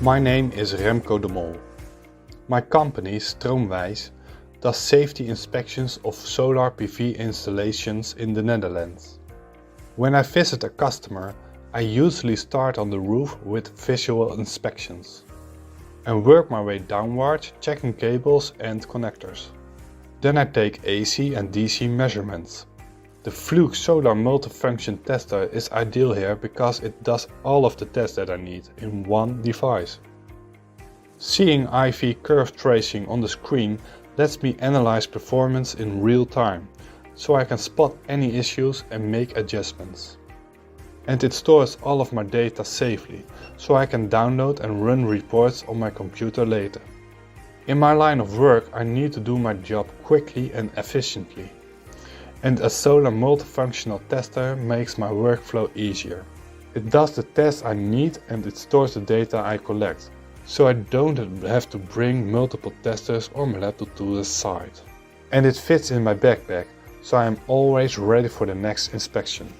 My name is Remco de Mol. My company, Stroomwijs, does safety inspections of solar PV installations in the Netherlands. When I visit a customer, I usually start on the roof with visual inspections and work my way downward, checking cables and connectors. Then I take AC and DC measurements. The Fluke Solar Multifunction Tester is ideal here because it does all of the tests that I need in one device. Seeing IV curve tracing on the screen lets me analyze performance in real time, so I can spot any issues and make adjustments. And it stores all of my data safely, so I can download and run reports on my computer later. In my line of work, I need to do my job quickly and efficiently. And a solar multifunctional tester makes my workflow easier. It does the tests I need and it stores the data I collect, so I don't have to bring multiple testers or my laptop to the site. And it fits in my backpack, so I am always ready for the next inspection.